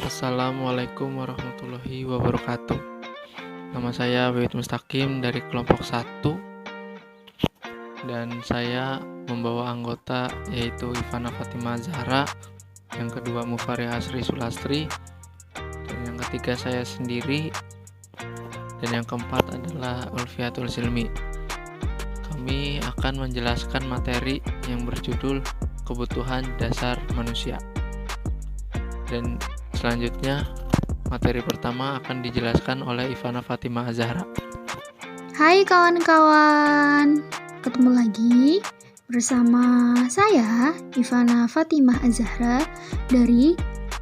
Assalamualaikum warahmatullahi wabarakatuh. Nama saya Wahid Mustaqim dari kelompok 1 dan saya membawa anggota yaitu Ivana Fatimah Zahra, yang kedua Mufaria Asri Sulastri, dan yang ketiga saya sendiri, dan yang keempat adalah Ulfiatul Silmi. Kami akan menjelaskan materi yang berjudul Kebutuhan Dasar Manusia. Dan selanjutnya, materi pertama akan dijelaskan oleh Ivana Fatimah Zahra. Hai kawan-kawan, ketemu lagi bersama saya Ivana Fatimah Zahra dari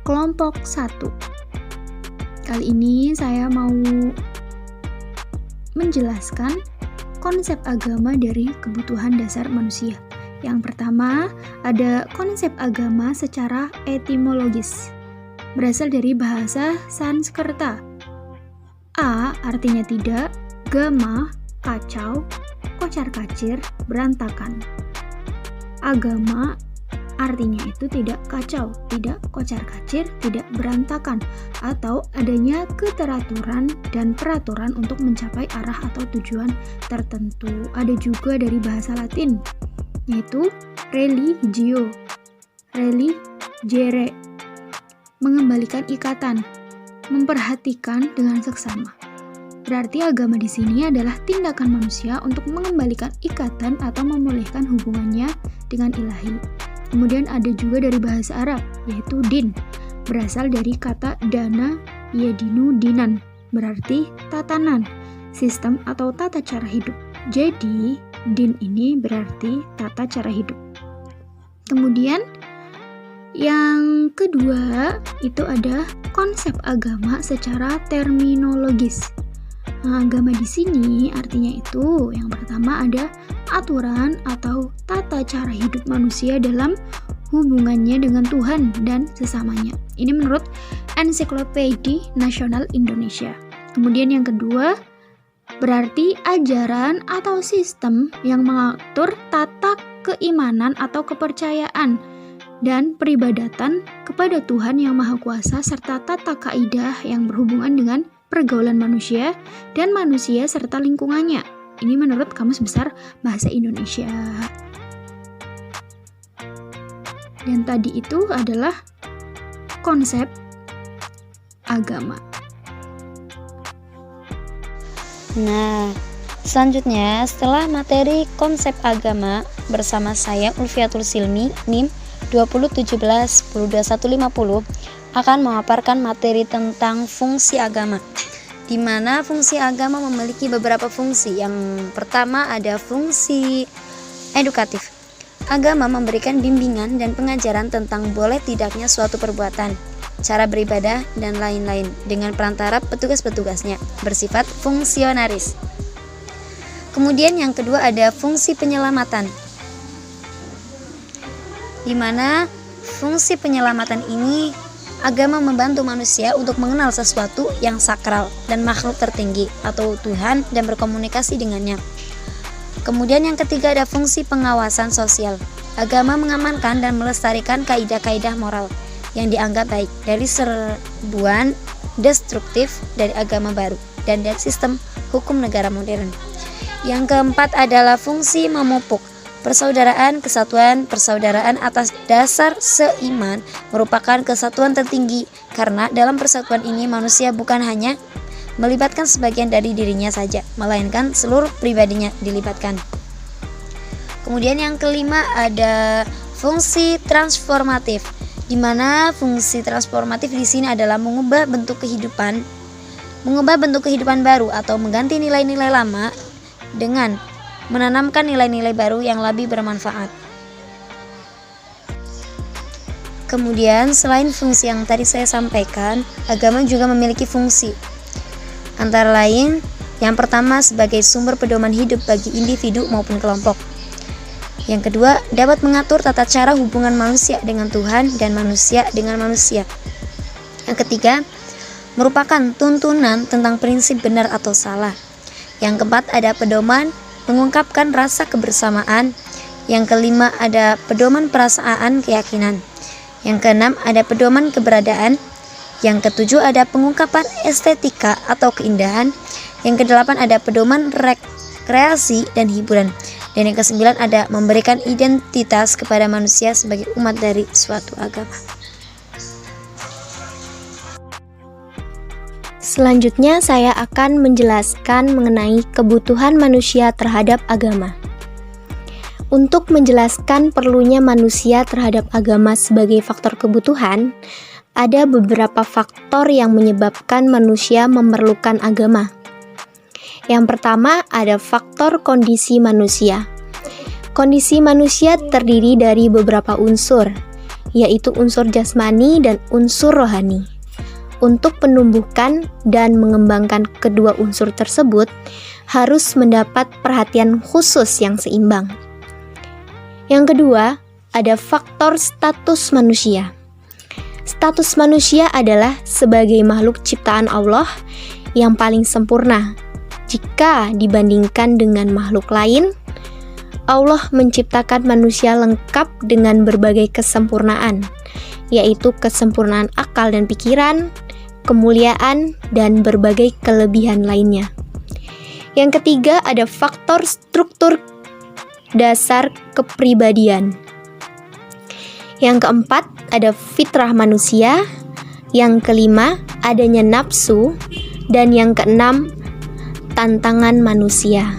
kelompok 1. Kali ini saya mau menjelaskan konsep agama dari kebutuhan dasar manusia. Yang pertama, ada konsep agama secara etimologis. Berasal dari bahasa Sanskerta. A artinya tidak, gama, kacau, kocar-kacir, berantakan. Agama artinya itu tidak kacau, tidak kocar-kacir, tidak berantakan, atau adanya keteraturan dan peraturan untuk mencapai arah atau tujuan tertentu. Ada juga dari bahasa Latin, yaitu religio, religere, mengembalikan ikatan, memperhatikan dengan seksama. Berarti agama di sini adalah tindakan manusia untuk mengembalikan ikatan atau memulihkan hubungannya dengan ilahi. Kemudian ada juga dari bahasa Arab, yaitu din, berasal dari kata dana yadinu dinan, berarti tatanan, sistem atau tata cara hidup. Jadi, din ini berarti tata cara hidup. Kemudian yang kedua itu ada konsep agama secara terminologis. Agama di sini artinya itu yang pertama ada aturan atau tata cara hidup manusia dalam hubungannya dengan Tuhan dan sesamanya. Ini menurut Ensiklopedia Nasional Indonesia. Kemudian yang kedua berarti ajaran atau sistem yang mengatur tata keimanan atau kepercayaan dan peribadatan kepada Tuhan Yang Maha Kuasa serta tata kaidah yang berhubungan dengan pergaulan manusia dan manusia serta lingkungannya. Ini menurut Kamus Besar Bahasa Indonesia. Dan tadi itu adalah konsep agama. Nah, selanjutnya setelah materi konsep agama bersama saya Ulfiatul Silmi, NIM 2017-102150 akan memaparkan materi tentang fungsi agama, di mana fungsi agama memiliki beberapa fungsi. Yang pertama ada fungsi edukatif. Agama memberikan bimbingan dan pengajaran tentang boleh tidaknya suatu perbuatan, cara beribadah, dan lain-lain dengan perantara petugas-petugasnya, bersifat fungsionaris. Kemudian yang kedua ada fungsi penyelamatan, di mana fungsi penyelamatan ini agama membantu manusia untuk mengenal sesuatu yang sakral dan makhluk tertinggi atau Tuhan dan berkomunikasi dengannya. Kemudian yang ketiga ada fungsi pengawasan sosial. Agama mengamankan dan melestarikan kaidah-kaidah moral yang dianggap baik dari serbuan destruktif dari agama baru dan dari sistem hukum negara modern. Yang keempat adalah fungsi memupuk. Persaudaraan, kesatuan, persaudaraan atas dasar seiman merupakan kesatuan tertinggi karena dalam persatuan ini manusia bukan hanya melibatkan sebagian dari dirinya saja, melainkan seluruh pribadinya dilibatkan. Kemudian yang kelima ada fungsi transformatif, di mana fungsi transformatif di sini adalah mengubah bentuk kehidupan baru atau mengganti nilai-nilai lama dengan menanamkan nilai-nilai baru yang lebih bermanfaat. Kemudian selain fungsi yang tadi saya sampaikan, agama juga memiliki fungsi. Antara lain, yang pertama sebagai sumber pedoman hidup bagi individu maupun kelompok. Yang kedua, dapat mengatur tata cara hubungan manusia dengan Tuhan dan manusia dengan manusia. Yang ketiga, merupakan tuntunan tentang prinsip benar atau salah. Yang keempat ada pedoman mengungkapkan rasa kebersamaan. Yang kelima ada pedoman perasaan keyakinan. Yang keenam ada pedoman keberadaan. Yang ketujuh ada pengungkapan estetika atau keindahan. Yang kedelapan ada pedoman rekreasi dan hiburan. Dan yang kesembilan ada memberikan identitas kepada manusia sebagai umat dari suatu agama. Selanjutnya saya akan menjelaskan mengenai kebutuhan manusia terhadap agama. Untuk menjelaskan perlunya manusia terhadap agama sebagai faktor kebutuhan, ada beberapa faktor yang menyebabkan manusia memerlukan agama. Yang pertama ada faktor kondisi manusia. Kondisi manusia terdiri dari beberapa unsur, yaitu unsur jasmani dan unsur rohani. Untuk penumbuhkan dan mengembangkan kedua unsur tersebut harus mendapat perhatian khusus yang seimbang. Yang kedua, ada faktor status manusia. Status manusia adalah sebagai makhluk ciptaan Allah yang paling sempurna. Jika dibandingkan dengan makhluk lain, Allah menciptakan manusia lengkap dengan berbagai kesempurnaan, yaitu kesempurnaan akal dan pikiran, kemuliaan, dan berbagai kelebihan lainnya. Yang ketiga ada faktor struktur dasar kepribadian. Yang keempat ada fitrah manusia. Yang kelima adanya nafsu. Dan yang keenam tantangan manusia.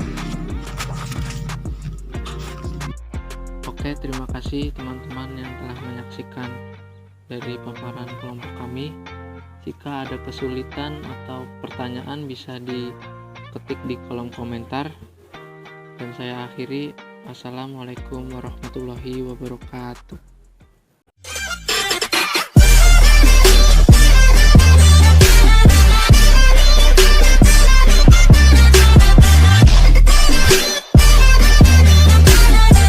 Oke, terima kasih teman-teman yang telah menyaksikan dari paparan kelompok kami. Jika ada kesulitan atau pertanyaan bisa diketik di kolom komentar. Dan saya akhiri. Assalamualaikum warahmatullahi wabarakatuh.